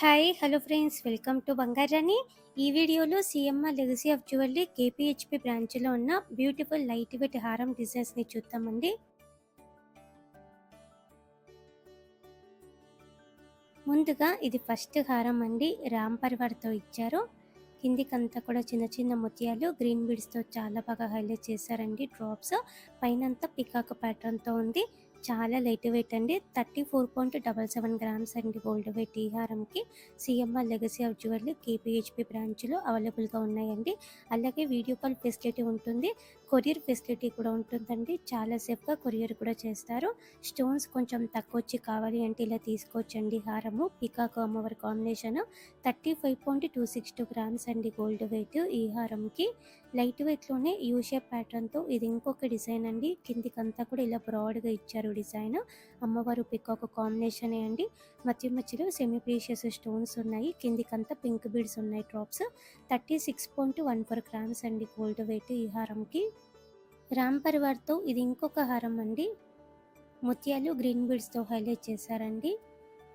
Hi hello friends, welcome to Bangarani. ఈ వీడియోలో CMR legacy of jewellery కేపీహెచ్పి బ్రాంచ్లో ఉన్న బ్యూటిఫుల్ లైట్ వెయిట్ హారం డిజైన్స్ని చూద్దామండి. ముందుగా ఇది ఫస్ట్ హారం అండి, రామ్ పరివార్తో ఇచ్చారు. కిందికంతా కూడా చిన్న చిన్న ముత్యాలు గ్రీన్ బీడ్స్తో చాలా బాగా హైలైట్ చేశారండి. డ్రాప్స్ పైనంతా పికాక్ ప్యాటర్న్తో ఉంది. చాలా లైట్ వెయిట్ అండి. 34.77 గ్రామ్స్ అండి గోల్డ్ వెయిట్. ఈ హారంకి సిఎంఆర్ లెగసీ ఆఫ్ జ్యువెలరీ కేపీహెచ్పి బ్రాంచ్లో అవైలబుల్గా ఉన్నాయండి. అలాగే వీడియో కాల్ ఫెసిలిటీ ఉంటుంది, కొరియర్ ఫెసిలిటీ కూడా ఉంటుందండి. చాలా సేఫ్గా కొరియర్ కూడా చేస్తారు. స్టోన్స్ కొంచెం తక్కువ వచ్చి కావాలి అంటే ఇలా తీసుకోవచ్చండి. హారము పికాక్ అమ్మవారి కాంబినేషన్ 35.262 గ్రామ్స్ అండి గోల్డ్ వెయిట్. ఈ హారంకి లైట్ వెయిట్లోనే యూ షేప్ ప్యాటర్న్తో ఇది ఇంకొక డిజైన్ అండి. కిందికంతా కూడా ఇలా బ్రాడ్గా ఇచ్చారు డిజైన్. అమ్మవారు పికాక్ కాంబినేషన్ అండి. మధ్యలో సెమీ ప్రీషియస్ స్టోన్స్ ఉన్నాయి. కిందికంతా పింక్ బీడ్స్ ఉన్నాయి. డ్రాప్స్ 36.14 గ్రామ్స్ అండి గోల్డ్ వెయిట్. ఈ హారంకి రామ్ పరివార్తో ఇది ఇంకొక హారం అండి. ముత్యాలు గ్రీన్ బీడ్స్తో హైలైట్ చేశారండి.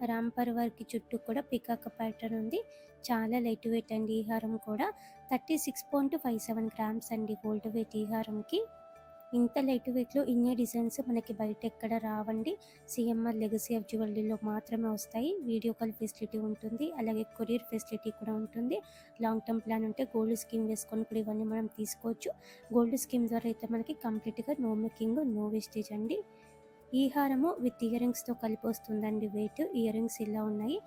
రామ్ పరివార్కి చుట్టూ కూడా పికాక్ ప్యాటర్న్ ఉంది. చాలా లైట్ వెయిట్ అండి. ఈ హారం కూడా 36.57 గ్రామ్స్ అండి గోల్డ్ వెయిట్. ఈ హారంకి ఇంత లైట్ వెయిట్లో ఇన్ని డిజైన్స్ మనకి బయట ఎక్కడ రావండి. సిఎంఆర్ లెగసీ ఆఫ్ జ్యువెలరీలో మాత్రమే వస్తాయి. వీడియో కాల్ ఫెసిలిటీ ఉంటుంది, అలాగే కొరియర్ ఫెసిలిటీ కూడా ఉంటుంది. లాంగ్ టర్మ్ ప్లాన్ ఉంటే గోల్డ్ స్కీమ్ వేసుకొని కూడా ఇవన్నీ మనం తీసుకోవచ్చు. గోల్డ్ స్కీమ్ ద్వారా అయితే మనకి కంప్లీట్గా నో మేకింగ్, నో వేస్టేజ్ అండి. ఈ హారము విత్ ఇయర్ రింగ్స్తో కలిపి వస్తుందండి. వెయిట్ ఇయర్ రింగ్స్ ఇలా ఉన్నాయి.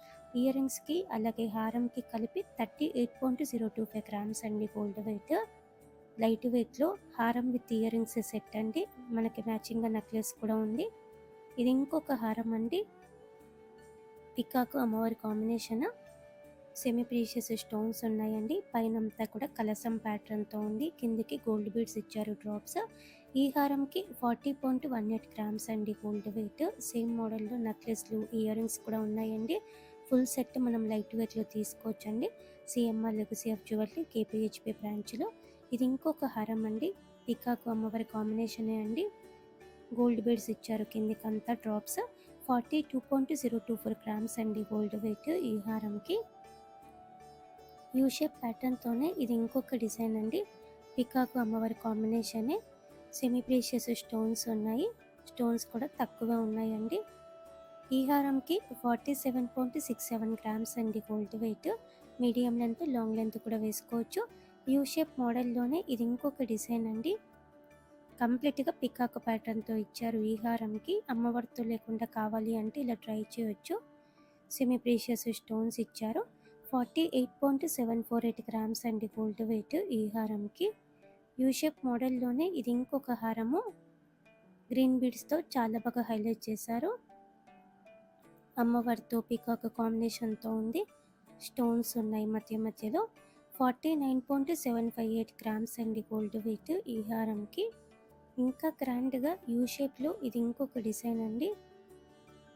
ఇయర్ రింగ్స్కి అలాగే హారంకి కలిపి 38.025 గ్రామ్స్ అండి గోల్డ్ వెయిట్. లైట్ వెయిట్లో హారం విత్ ఇయర్ రింగ్స్ సెట్ అండి. మనకి మ్యాచింగ్గా నెక్లెస్ కూడా ఉంది. ఇది ఇంకొక హారం అండి. పికాకు అమ్మవారి కాంబినేషన్, సెమీ ప్రీషియస్ స్టోన్స్ ఉన్నాయండి. పైనంతా కూడా కలసం ప్యాటర్న్తో ఉంది. కిందికి గోల్డ్ బీడ్స్ ఇచ్చారు డ్రాప్స్. ఈ హారంకి 40.18 గ్రామ్స్ అండి గోల్డ్ వెయిట్. సేమ్ మోడల్లో నెక్లెస్లు, ఇయర్ రింగ్స్ కూడా ఉన్నాయండి. ఫుల్ సెట్ మనం లైట్ వెయిట్లో తీసుకోవచ్చండి. సిఎంఆర్ లెగసీ ఆఫ్ జ్యువెలరీ కేపీహెచ్పి బ్రాంచ్లో ఇది ఇంకొక హారం అండి. పికాకు అమ్మవారి కాంబినేషనే అండి. గోల్డ్ బీడ్స్ ఇచ్చారు కిందికంతా. డ్రాప్స్ 42.024 గ్రామ్స్ అండి గోల్డ్ వెయిట్. ఈ హారంకి యూ షేప్ ప్యాటర్న్తోనే ఇది ఇంకొక డిజైన్ అండి. పికాకు అమ్మవారి కాంబినేషనే. సెమీ ప్రీషియస్ స్టోన్స్ ఉన్నాయి. స్టోన్స్ కూడా తక్కువ ఉన్నాయండి. ఈ హారంకి 47.67 గ్రామ్స్ అండి gold weight. Medium length, long length కూడా వేసుకోవచ్చు. యూ షేప్ మోడల్లోనే ఇది ఇంకొక డిజైన్ అండి. కంప్లీట్గా పికాక్ ప్యాటర్న్తో ఇచ్చారు. ఈ హారంకి అమ్మవారితో లేకుండా కావాలి అంటే ఇలా ట్రై చేయొచ్చు. సెమీ ప్రీషియస్ స్టోన్స్ ఇచ్చారు. 48.748 గ్రామ్స్ అండి గోల్డ్ వెయిట్. ఈ హారంకి యూ షేప్ మోడల్లోనే ఇది ఇంకొక హారము. గ్రీన్ బీడ్స్తో చాలా బాగా హైలైట్ చేశారు. అమ్మవారితో పికాక్ కాంబినేషన్తో ఉంది. స్టోన్స్ ఉన్నాయి మధ్యలో. 49.758 గ్రామ్స్ అండి గోల్డ్ వెయిట్. ఈ హారంకి ఇంకా గ్రాండ్గా యూ షేప్లో ఇది ఇంకొక డిజైన్ అండి.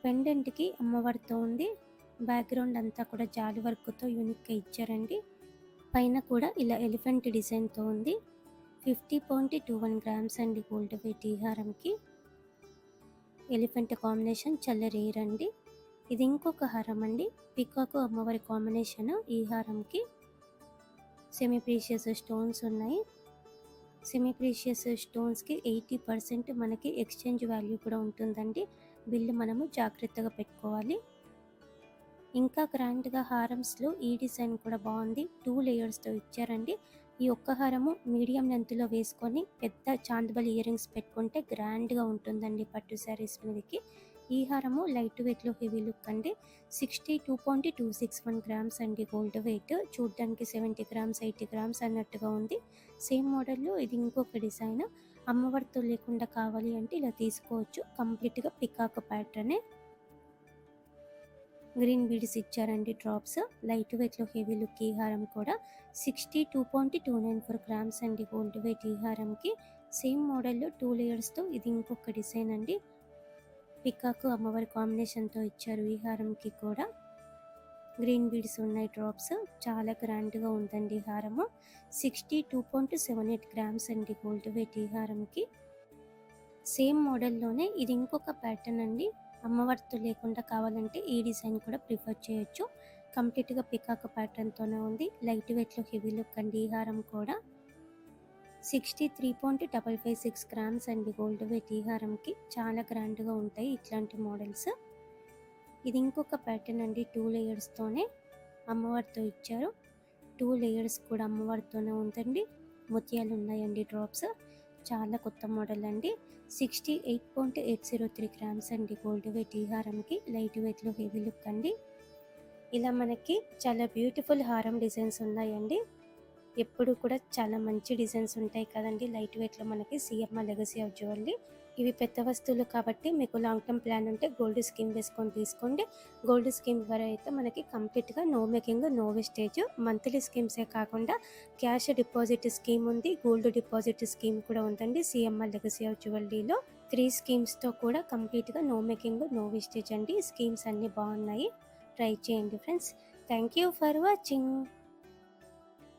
పెండెంట్కి అమ్మవారితో ఉంది. బ్యాక్గ్రౌండ్ అంతా కూడా జాలి వర్క్తో యూనిక్గా ఇచ్చారండి. పైన కూడా ఇలా ఎలిఫెంట్ డిజైన్తో ఉంది. 50.21 గ్రామ్స్ అండి గోల్డ్ వెయిట్. ఈ హారంకి ఎలిఫెంట్ కాంబినేషన్ చాలా రేర్ అండి. ఇది ఇంకొక హారం అండి. పికాకు అమ్మవారి కాంబినేషన్. ఈ హారంకి సెమీ ప్రీషియస్ స్టోన్స్ ఉన్నాయి. సెమీ ప్రీషియస్ స్టోన్స్కి 80% మనకి ఎక్స్చేంజ్ వాల్యూ కూడా ఉంటుందండి. బిల్లు మనము జాగ్రత్తగా పెట్టుకోవాలి. ఇంకా గ్రాండ్గా హారమ్స్లో ఈ డిజైన్ కూడా బాగుంది. 2 లేయర్స్తో ఇచ్చారండి. ఈ ఒక్క హారము మీడియం లెంత్లో వేసుకొని పెద్ద చాందబల్ ఇయర్ రింగ్స్ పెట్టుకుంటే గ్రాండ్గా ఉంటుందండి పట్టు శారీస్ మీదకి. ఈ హారము లైట్ వెయిట్లో హెవీ లుక్ అండి. 62.261 గ్రామ్స్ అండి గోల్డ్ వెయిట్. చూడ్డానికి 70 గ్రామ్స్ 80 గ్రామ్స్ అన్నట్టుగా ఉంది. సేమ్ మోడల్లో ఇది ఇంకొక డిజైన్. అమ్మవారితో లేకుండా కావాలి అంటే ఇలా తీసుకోవచ్చు. కంప్లీట్గా పికాక్ ప్యాటర్నే. గ్రీన్ బీడ్స్ ఇచ్చారండి. డ్రాప్స్ లైట్ వెయిట్లో హెవీ లుక్. ఈ హారం కూడా 62.294 గ్రామ్స్ అండి గోల్డ్ వెయిట్. ఈ హారంకి సేమ్ మోడల్లో 2 లేయర్స్తో ఇది ఇంకొక డిజైన్ అండి. పికాకు అమ్మవారి కాంబినేషన్తో ఇచ్చారు. ఈ హారంకి కూడా గ్రీన్ బీడ్స్ ఉన్నాయి. డ్రాప్స్ చాలా గ్రాండ్గా ఉందండి. ఈ హారము 62.78 గ్రామ్స్ అండి గోల్డ్ వెయిట్. ఈ హారంకి సేమ్ మోడల్లోనే ఇది ఇంకొక ప్యాటర్న్ అండి. అమ్మవారితో లేకుండా కావాలంటే ఈ డిజైన్ కూడా ప్రిఫర్ చేయొచ్చు. కంప్లీట్గా పికాక్ ప్యాటర్న్తోనే ఉంది. లైట్ వెయిట్లో హెవీ లుక్ అండి. ఈ హారం కూడా 63.556 గ్రామ్స్ అండి గోల్డ్ వెయిట్. ఈ హారంకి చాలా గ్రాండ్గా ఉంటాయి ఇట్లాంటి మోడల్స్. ఇది ఇంకొక ప్యాటర్న్ అండి. 2 లేయర్స్తోనే అమ్మవారితో ఇచ్చారు. 2 లేయర్స్ కూడా అమ్మవారితోనే ఉందండి. ముత్యాలు ఉన్నాయండి డ్రాప్స్. చాలా కొత్త మోడల్ అండి. 68.803 గ్రామ్స్ అండి గోల్డ్ వెయిట్. ఈ హారంకి లైట్ వెయిట్లో హెవీ లుక్ అండి. ఇలా మనకి చాలా బ్యూటిఫుల్ హారం డిజైన్స్ ఉన్నాయండి. ఎప్పుడు కూడా చాలా మంచి డిజైన్స్ ఉంటాయి కదండి లైట్ వెయిట్లో మనకి సిఎంఆర్ లెగసీ ఆఫ్ జ్యువెలరీ. ఇవి పెద్ద వస్తువులు కాబట్టి మీకు లాంగ్ టర్మ్ ప్లాన్ ఉంటే గోల్డ్ స్కీమ్ వేసుకొని తీసుకోండి. గోల్డ్ స్కీమ్ ద్వారా అయితే మనకి కంప్లీట్గా no making, no wastage. Monthly స్కీమ్సే కాకుండా క్యాష్ డిపాజిట్ స్కీమ్ ఉంది, గోల్డ్ డిపాజిట్ స్కీమ్ కూడా ఉందండి సిఎంఆర్ లెగసీ ఆఫ్ జ్యువెలరీలో. 3 స్కీమ్స్తో కూడా కంప్లీట్గా నో మేకింగ్, నో వేస్టేజ్ అండి. స్కీమ్స్ అన్నీ బాగున్నాయి, ట్రై చేయండి friends. Thank you for watching.